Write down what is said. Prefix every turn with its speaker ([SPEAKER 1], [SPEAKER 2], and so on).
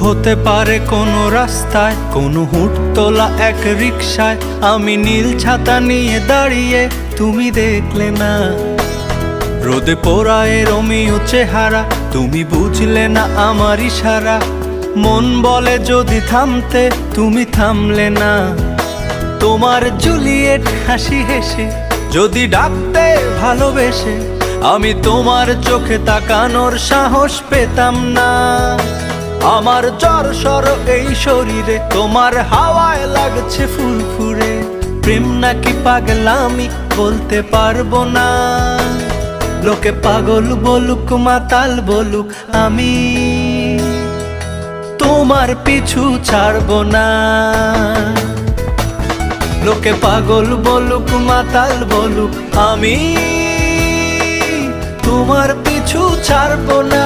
[SPEAKER 1] হতে পারে কোনো রাস্তায়, কোনো হুটতোলা এক রিকশায় আমি নীল ছাতা নিয়ে দাঁড়িয়ে, তুমি দেখলে না। রোদে পোড়ায় রোমিও চেহারা, তুমি বুঝলে না আমার ইশারা। মন বলে যদি থামতে, তুমি থামলে না। তোমার জুলিয়েট হাসি হেসে যদি ডাকতে ভালোবেসে, আমি তোমার চোখে তাকানোর সাহস পেতাম না। আমার জ্বর সর এই শরীরে, তোমার হাওয়ায় লাগছে ফুরফুরে। প্রেম নাকি পাগলামি বলতে পারবো না। লোকে পাগল বলুক মাতাল বলুক, আমি তোমার পিছু ছাড়বো না। লোকে পাগল বলুক মাতাল বলুক, আমি তোমার পিছু ছাড়বো না।